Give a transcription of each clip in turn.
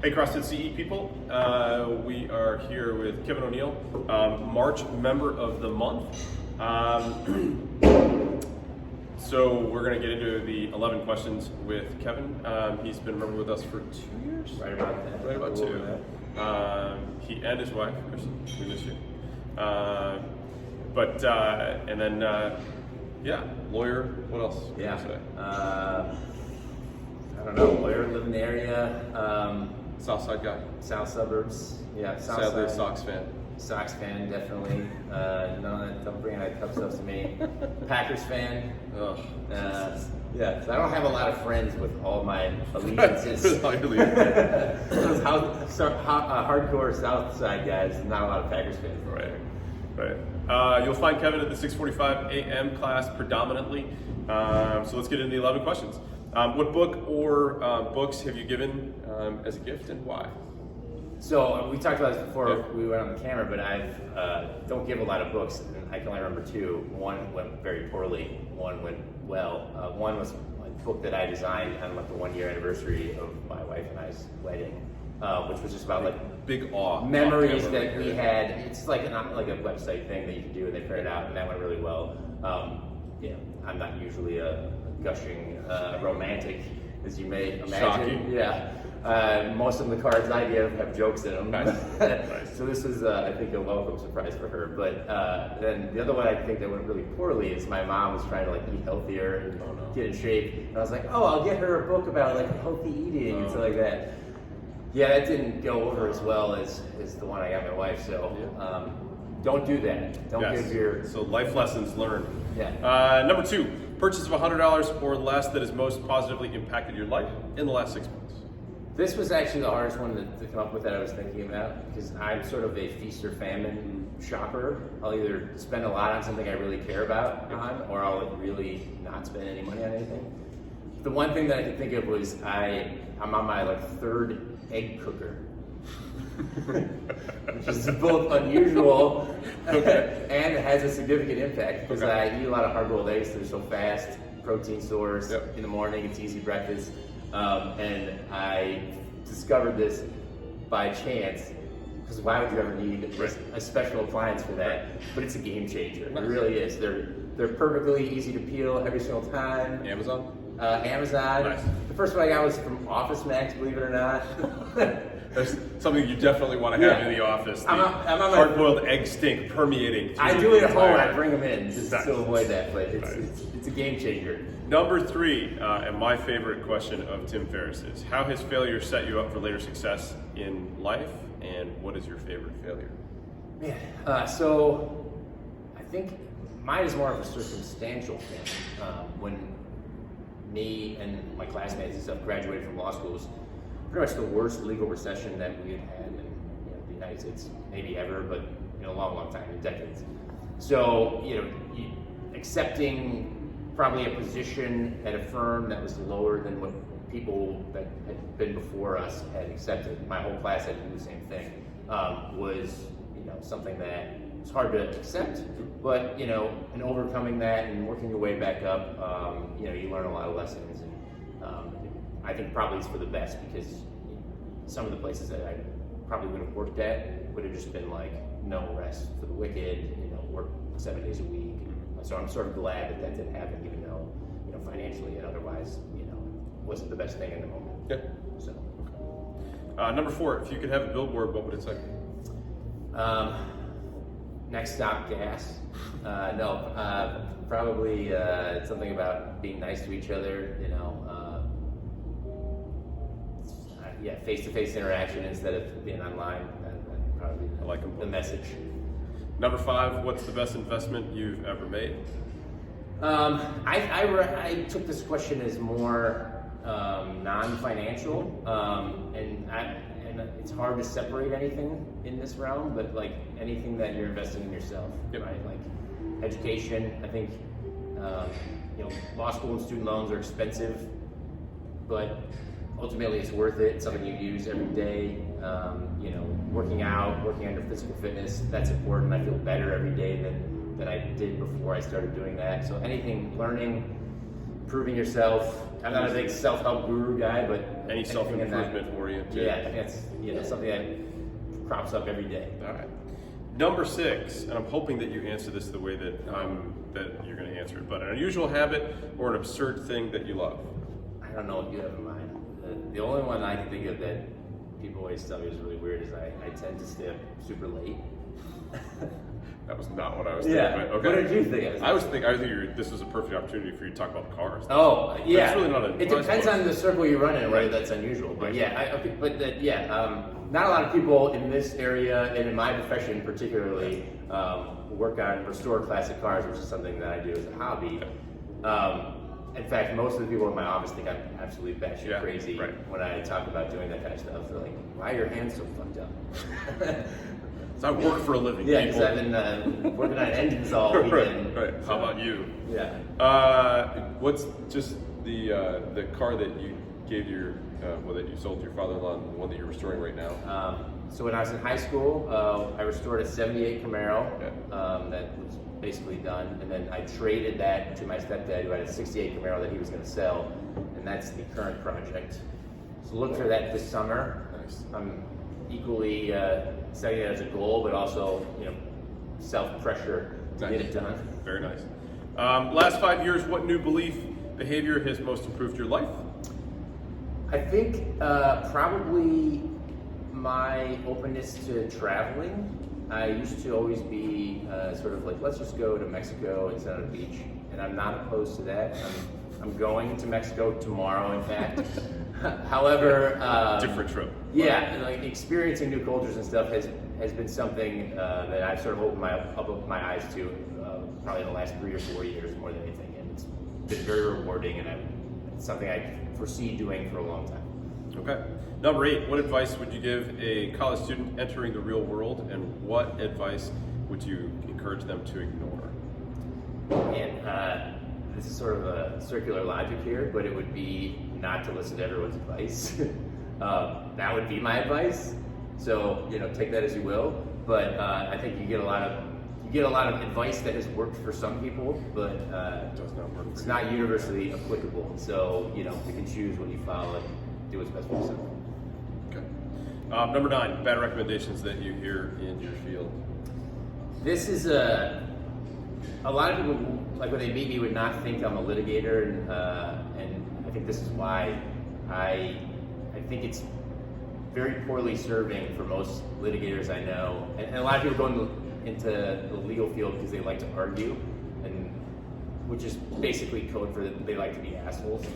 Hey, CrossFit CE people. We are here with Kevin O'Neill, March Member of the Month. So we're going to get into the 11 questions with Kevin. He's been a member with us for 2 years? Right about that. Right about two. He and his wife, Kristen, we miss you. And then, lawyer, what else? Yeah. Say? I don't know, lawyer, live in the area. Southside guy. South suburbs. Yeah, South Sadly, a side. Sox fan. Sox fan, definitely. Don't bring that tough stuff to me. Packers fan. Ugh. Yeah, so I don't have a lot of friends with all my allegiances. Those hardcore South Side guys, not a lot of Packers fans. Right. You'll find Kevin at the 6:45 a.m. class predominantly. So let's get into the 11 questions. What book or books have you given as a gift and why? So we talked about this before we went on the camera, but I don't give a lot of books, and I can only remember two. One went very poorly, one went well. One was a book that I designed on like the 1 year anniversary of my wife and I's wedding, which was just about like big awe memories that we had. It's like a website thing that you can do, and they print it out, and that went really well. I'm not usually a gushing romantic, as you may imagine. Shocking. Yeah. Most of the cards I give have jokes in them. Nice. So this is, I think, a welcome surprise for her. But then the other one I think that went really poorly is my mom was trying to like eat healthier and get in shape. And I was like, I'll get her a book about like healthy eating and stuff like that. Yeah, that didn't go over as well as the one I got my wife. So don't do that. Don't give your... So life lessons learned. Yeah. Number two, purchase of $100 or less that has most positively impacted your life in the last 6 months. This was actually the hardest one to come up with that I was thinking about, because I'm sort of a feast or famine shopper. I'll either spend a lot on something I really care about or I'll like really not spend any money on anything. The one thing that I could think of was I'm on my like third egg cooker, which is both unusual and it has a significant impact because I eat a lot of hard-boiled eggs. They're so fast, protein source in the morning. It's easy breakfast. And I discovered this by chance, because why would you ever need a special appliance for that? But it's a game changer. It really is. They're perfectly easy to peel every single time. Amazon? Amazon. Nice. The first one I got was from Office Max, believe it or not. That's something you definitely want to have in the office. The hard-boiled egg stink permeating. I do it at home. I bring them in just to avoid that, but it's a game changer. Number three, and my favorite question of Tim Ferriss is, how has failure set you up for later success in life, and what is your favorite failure? So I think mine is more of a circumstantial thing. When me and my classmates and stuff graduated from law school, it was pretty much the worst legal recession that we had in the United States, maybe ever, but in a long time, in decades. So accepting probably a position at a firm that was lower than what people that had been before us had accepted. My whole class had to do the same thing. Was something that was hard to accept, but and overcoming that and working your way back up, you learn a lot of lessons, and I think probably it's for the best, because some of the places that I probably would have worked at would have just been like no rest for the wicked, work 7 days a week. So I'm sort of glad that didn't happen, even though, financially and otherwise, wasn't the best thing in the moment. Yeah. So. Number four, if you could have a billboard, what would it say? Next stop, gas. Probably something about being nice to each other, face-to-face interaction instead of being online. That'd probably be the message. Number five, what's the best investment you've ever made? I took this question as more non-financial, and it's hard to separate anything in this realm, but like anything that you're investing in yourself, right? Like education. I think law school and student loans are expensive, but ultimately it's worth it. It's something you use every day. Working out, working on your physical fitness, that's important. I feel better every day than I did before I started doing that. So anything, learning, improving yourself. I'm not a big self-help guru guy, but Any anything in self-improvement for you? that, yeah, that's something that crops up every day. All right. Number 6, and I'm hoping that you answer this the way that you're going to answer it, but an unusual habit or an absurd thing that you love. I don't know what you have in mind. The only one I can think of that people always tell me is really weird is I tend to stay up super late. That was not what I was thinking. Yeah. But okay. What did you think? I think this was a perfect opportunity for you to talk about cars. Oh, yeah. It's really not it depends on the circle you run in, whether that's unusual. But Right. yeah, not a lot of people in this area and in my profession particularly work on restore classic cars, which is something that I do as a hobby. In fact, most of the people in my office think I'm absolutely batshit crazy when I talk about doing that kind of stuff. They're like, "Why are your hands so fucked up?" So I work for a living. Yeah, because people. I've been working on engines all weekend. Right. How about you? Yeah. What's just the car that you gave that you sold to your father-in-law, and the one that you're restoring right now? So when I was in high school, I restored a '78 Camaro Okay. that was basically done, and then I traded that to my stepdad, who had a '68 Camaro that he was going to sell, and that's the current project. So look for that this summer. Nice. I'm equally setting it as a goal, but also self-pressure to get it done. Very nice. Last 5 years, what new belief, behavior has most improved your life? I think probably my openness to traveling. I used to always be sort of like, let's just go to Mexico and sit on a beach, and I'm not opposed to that. I'm going to Mexico tomorrow, in fact. However, Different trip. Yeah, like experiencing new cultures and stuff has been something that I've sort of opened my eyes to probably in the last 3 or 4 years more than anything, and it's been very rewarding, and it's something I foresee doing for a long time. Okay. Number 8, what advice would you give a college student entering the real world, and what advice would you encourage them to ignore? And this is sort of a circular logic here, but it would be not to listen to everyone's advice. That would be my advice. So take that as you will. But I think you get a lot of advice that has worked for some people, but It does not work. it's not universally applicable. So you can choose what you follow and do what's best for yourself. Okay. Number 9, bad recommendations that you hear in your field. This is a lot of people, like when they meet me, would not think I'm a litigator, and I think this is why I think it's very poorly serving for most litigators I know, and a lot of people go into the legal field because they like to argue, and which is basically code for they like to be assholes.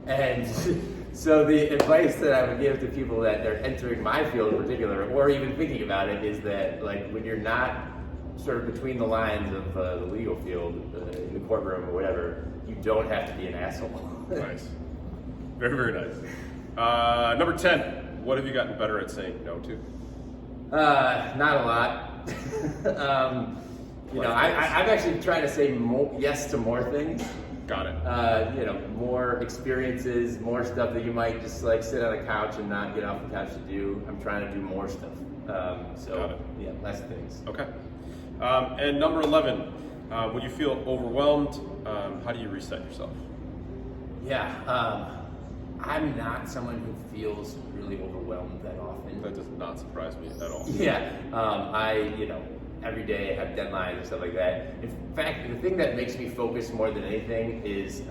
And so the advice that I would give to people that are entering my field in particular, or even thinking about it, is that like when you're not sort of between the lines of the legal field, in the courtroom or whatever, you don't have to be an asshole. Nice. Very, very nice. Number 10, what have you gotten better at saying no to? Not a lot. I've actually tried to say yes to more things. Got it. More experiences, more stuff that you might just like sit on a couch and not get off the couch to do. I'm trying to do more stuff. Got it. Yeah, less things. Okay. And number 11, when you feel overwhelmed, how do you reset yourself? Yeah, I'm not someone who feels really overwhelmed that often. That does not surprise me at all. Yeah, every day I have deadlines and stuff like that. In fact, the thing that makes me focus more than anything is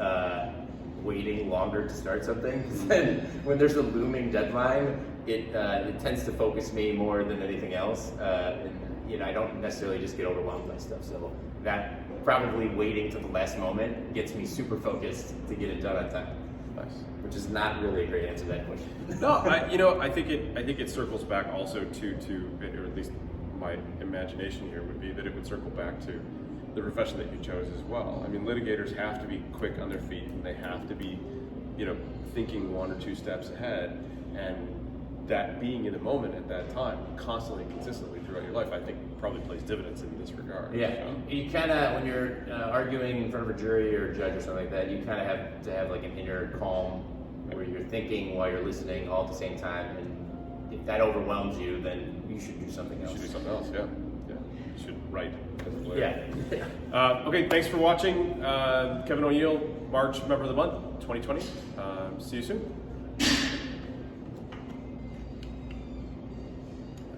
waiting longer to start something. Then when there's a looming deadline, it tends to focus me more than anything else. And I don't necessarily just get overwhelmed by stuff. So that probably waiting to the last moment gets me super focused to get it done on time. Nice. Which is not really a great answer to that question. No, I think it circles back also to, or at least my imagination here would be that it would circle back to the profession that you chose as well. I mean, litigators have to be quick on their feet, and they have to be, thinking 1 or 2 steps ahead, and that being in the moment at that time, constantly, consistently throughout your life, I think probably plays dividends in this regard. Yeah, you kind of, when you're arguing in front of a jury or a judge or something like that, you kind of have to have like an inner calm where you're thinking while you're listening all at the same time, and if that overwhelms you, then you should do something else. You should do something else, yeah. you should write as a lawyer. Yeah. Okay, thanks for watching. Kevin O'Neill, March Member of the Month, 2020. See you soon.